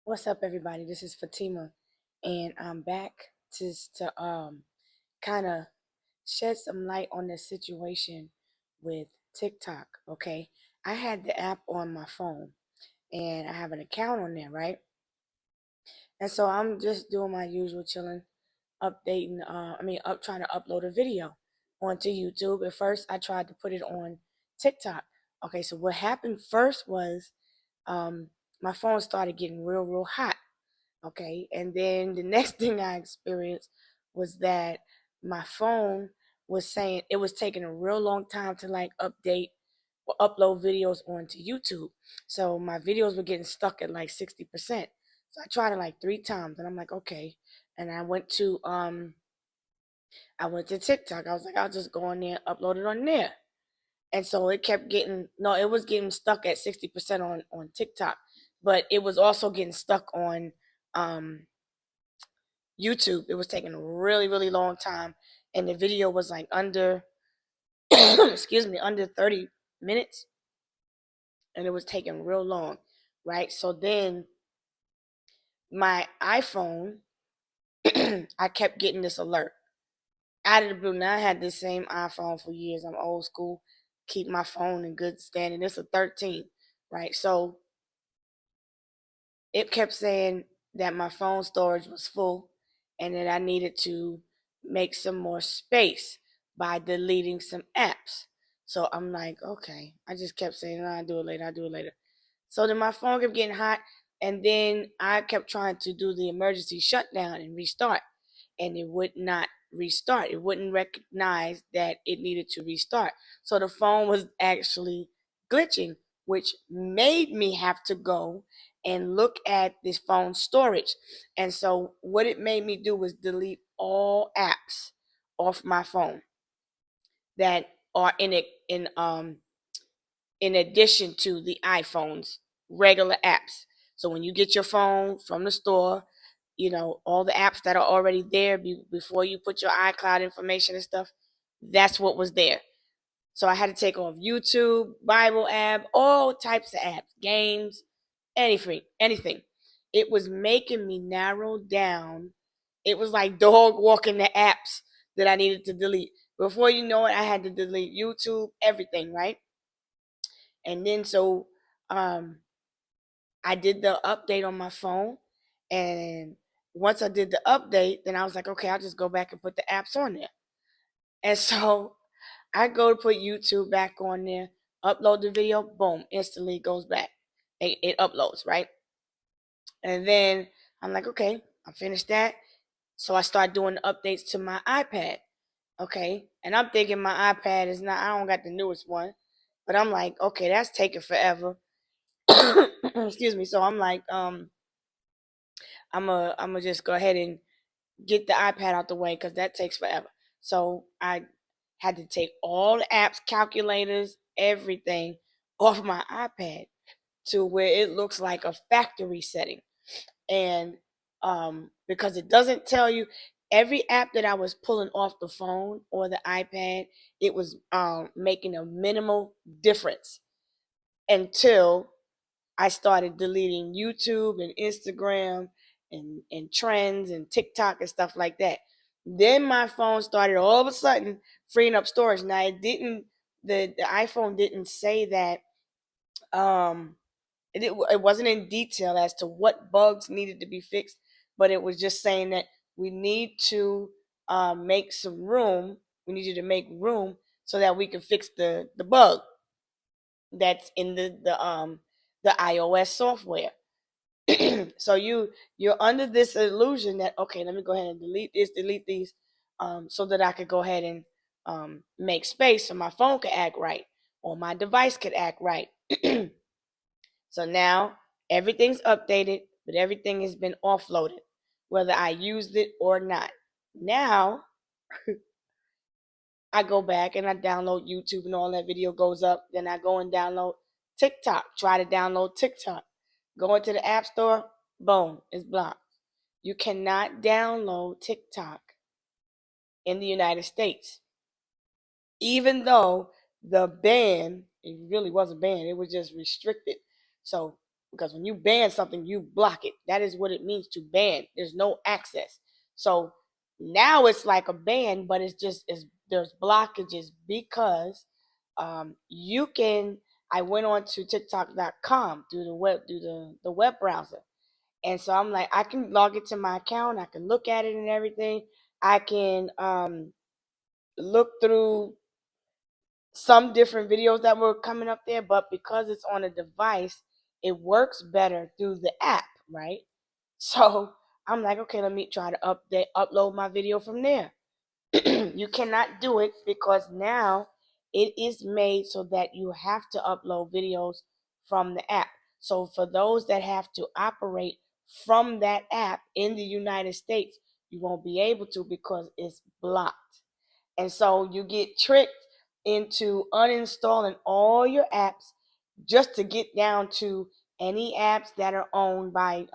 What's up, everybody? This is Fatima, and I'm back to kind of shed some light on the situation with TikTok. Okay, I had the app on my phone, and I have an account on there, right? And so I'm just doing my usual chilling, updating. Up trying to upload a video onto YouTube. At first, I tried to put it on TikTok. Okay, so what happened first was um, my phone started getting real hot. Okay. And then the next thing I experienced was that my phone was saying it was taking a real long time to like update or upload videos onto YouTube. So my videos were getting stuck at like 60%. So I tried it like 3 times and I'm like, okay. And I went to TikTok. I was like, I'll just go on there, upload it on there. And so it kept getting no, it was getting stuck at 60% on TikTok, but it was also getting stuck on um YouTube. It was taking a really long time, and the video was like under, excuse me, under 30 minutes, and it was taking real long, right? So then my iPhone, I kept getting this alert out of the blue. Now I had this same iPhone for years. I'm old school, keep my phone in good standing. It's a 13, right? So it kept saying that my phone storage was full and that I needed to make some more space by deleting some apps. So I'm like, okay. I just kept saying, I'll do it later, I'll do it later. So then my phone kept getting hot, and then I kept trying to do the emergency shutdown and restart, and it would not restart. It wouldn't recognize that it needed to restart. So the phone was actually glitching, which made me have to go and look at this phone storage. And so what it made me do was delete all apps off my phone that are in addition to the iPhone's regular apps. So when you get your phone from the store, all the apps that are already there before you put your iCloud information and stuff, that's what was there. So I had to take off YouTube, Bible app, all types of apps, games, anything. It was making me narrow down. It was like dog walking the apps that I needed to delete. Before you know it, I had to delete YouTube, everything, right? And then so um I did the update on my phone, and once I did the update, then I was like, okay, I'll just go back and put the apps on there. And so I go to put YouTube back on there, upload the video, boom, instantly it goes back. It uploads, right? And then I'm like, okay, I finished that. So I start doing the updates to my iPad. Okay. And I'm thinking my iPad is not, I don't got the newest one. But I'm like, okay, that's taking forever. Excuse me. So I'm like, I'm gonna just go ahead and get the iPad out the way because that takes forever. So I had to take all the apps, calculators, everything off my iPad to where it looks like a factory setting. And because it doesn't tell you every app that I was pulling off the phone or the iPad, it was making a minimal difference until I started deleting YouTube and Instagram and trends and TikTok and stuff like that. Then my phone started all of a sudden freeing up storage. Now the iPhone didn't say that um it wasn't in detail as to what bugs needed to be fixed, but it was just saying that we need to make some room. We need you to make room so that we can fix the bug that's in the iOS software. So you're under this illusion that, okay, let me go ahead and delete this, delete these, so that I could go ahead and make space so my phone could act right or my device could act right. So now everything's updated, but everything has been offloaded, whether I used it or not. Now I go back and I download YouTube and all that video goes up. Then I go and download TikTok, try to download TikTok. Go into the App Store, boom, it's blocked. You cannot download TikTok in the United States, even though the ban, it really wasn't banned, it was just restricted. So because when you ban something, you block it. That is what it means to ban. There's no access. So now it's like a ban, but there's blockages because you can. I went on to TikTok.com through the web browser, and so I'm like, I can log into my account. I can look at it and everything. I can look through some different videos that were coming up there, but because it's on a device, it works better through the app, right? So I'm like, okay, let me try to upload my video from there. You cannot do it because now it is made so that you have to upload videos from the app. So for those that have to operate from that app in the United States, you won't be able to because it's blocked. And so you get tricked into uninstalling all your apps just to get down to any apps that are owned by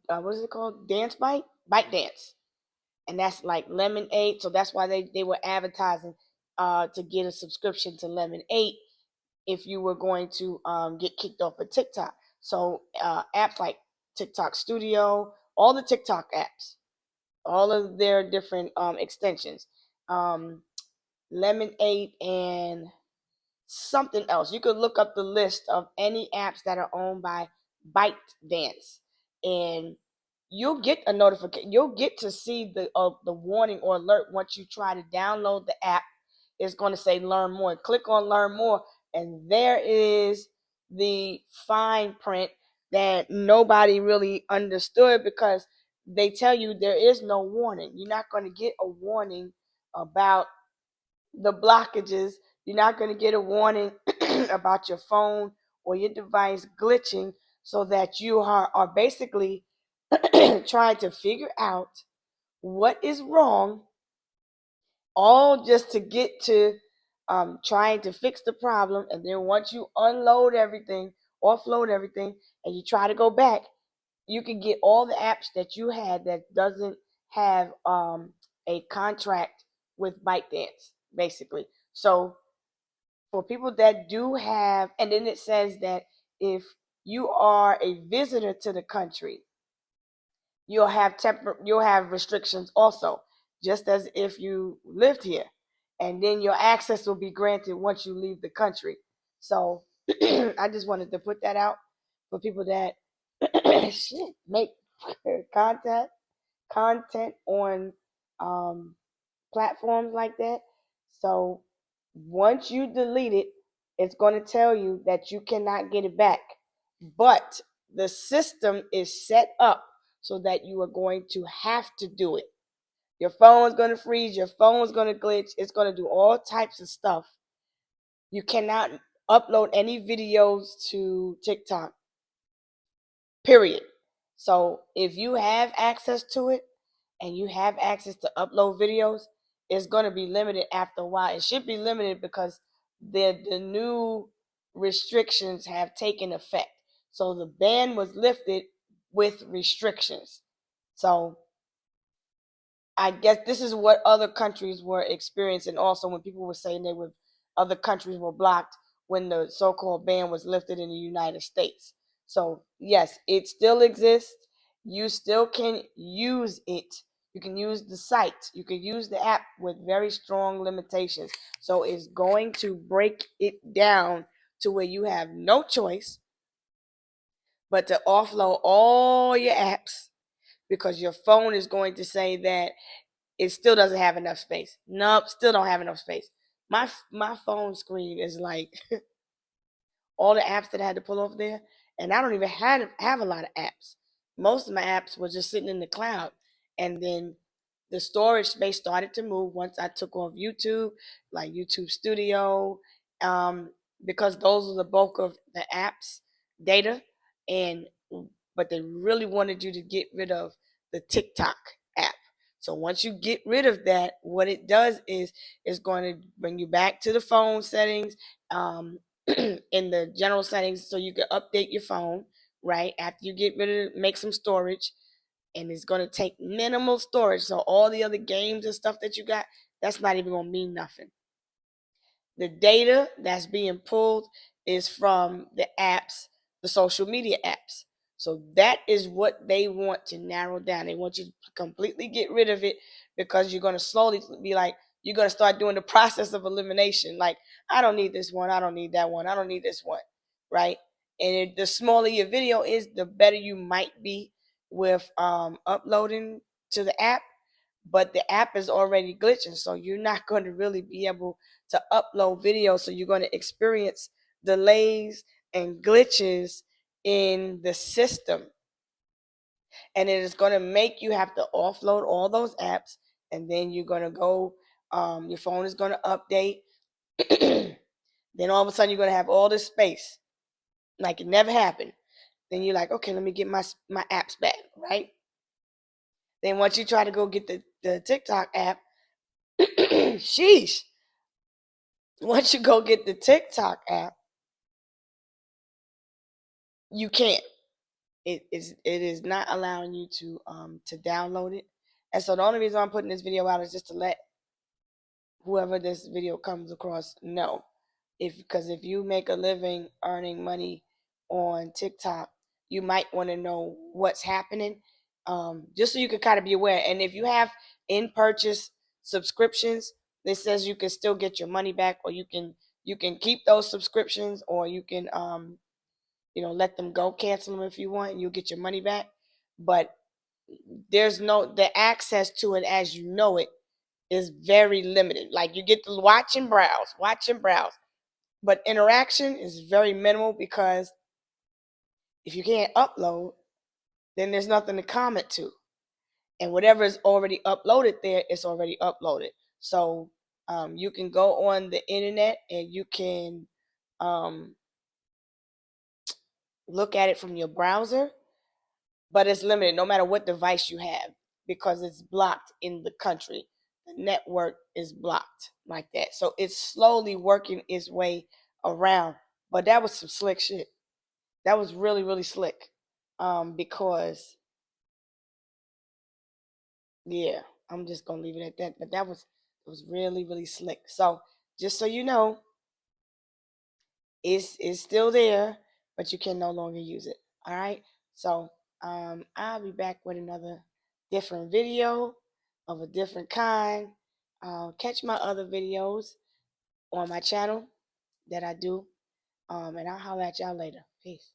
what is it called? Dance Bite Dance. And that's like Lemonade. So that's why they were advertising to get a subscription to Lemonade if you were going to get kicked off of TikTok. So apps like TikTok Studio, all the TikTok apps, all of their different extensions, Lemonade and something else. You could look up the list of any apps that are owned by ByteDance, and you'll get a notification. You'll get to see the warning or alert once you try to download the app. It's going to say learn more. Click on learn more, and there is the fine print that nobody really understood because they tell you there is no warning. You're not going to get a warning about the blockages. You're not going to get a warning about your phone or your device glitching so that you are basically trying to figure out what is wrong, all just to get to trying to fix the problem. And then once you unload everything, offload everything, and you try to go back, you can get all the apps that you had that doesn't have a contract with ByteDance, basically. So for people that do have, and then it says that if you are a visitor to the country, you'll have restrictions also, just as if you lived here, and then your access will be granted once you leave the country. So I just wanted to put that out for people that make content content on um, platforms like that. So once you delete it, it's going to tell you that you cannot get it back. But the system is set up so that you are going to have to do it. Your phone's going to freeze, your phone's going to glitch, it's going to do all types of stuff. You cannot upload any videos to TikTok, period. So if you have access to it, and you have access to upload videos, it's going to be limited after a while. It should be limited because the new restrictions have taken effect. So the ban was lifted with restrictions. So I guess this is what other countries were experiencing also when people were saying other countries were blocked when the so-called ban was lifted in the United States. So yes, it still exists. You still can use it. You can use the site. You can use the app with very strong limitations. So it's going to break it down to where you have no choice but to offload all your apps because your phone is going to say that it still doesn't have enough space. Nope, still don't have enough space. My phone screen is like all the apps that I had to pull off there, and I don't even have a lot of apps. Most of my apps were just sitting in the cloud, and then the storage space started to move once I took off YouTube, like YouTube Studio, um, because those are the bulk of the apps data, and but they really wanted you to get rid of the TikTok app. So once you get rid of that, what it does is it's going to bring you back to the phone settings, in the general settings, so you can update your phone right after you get rid of make some storage, and it's going to take minimal storage. So all the other games and stuff that you got, that's not even going to mean nothing. The data that's being pulled is from the apps the social media apps. So that is what they want to narrow down. They want you to completely get rid of it, because you're going to slowly be like, you're going to start doing the process of elimination. Like, I don't need this one. I don't need that one. I don't need this one. Right. And the smaller your video is, the better you might be with uploading to the app. But the app is already glitching. So you're not going to really be able to upload videos. So you're going to experience delays and glitches in the system, and it is going to make you have to offload all those apps, and then you're going to go, your phone is going to update. Then all of a sudden you're going to have all this space like it never happened. Then you're like, okay, let me get my apps back, right? Then once you try to go get the TikTok app, sheesh, once you go get the TikTok app, you can't. It is not allowing you to download it. And so the only reason I'm putting this video out is just to let whoever this video comes across know. Because if you make a living earning money on TikTok, you might want to know what's happening, just so you can kind of be aware. And if you have in-purchase subscriptions, this says you can still get your money back, or you can keep those subscriptions, or you can let them go, cancel them if you want, and you'll get your money back. But the access to it as you know it is very limited. Like, you get to watch and browse, but interaction is very minimal, because if you can't upload, then there's nothing to comment to, and whatever is already uploaded there, it's already uploaded. So you can go on the internet and you can um, look at it from your browser, but it's limited no matter what device you have, because it's blocked in the country. The network is blocked like that. So it's slowly working its way around. But that was some slick shit. That was really, really slick. Because yeah, I'm just gonna leave it at that. But that was really, really slick. So just so you know, it's still there, but you can no longer use it. All right. So I'll be back with another different video of a different kind. Catch my other videos on my channel that I do. And I'll holler at y'all later. Peace.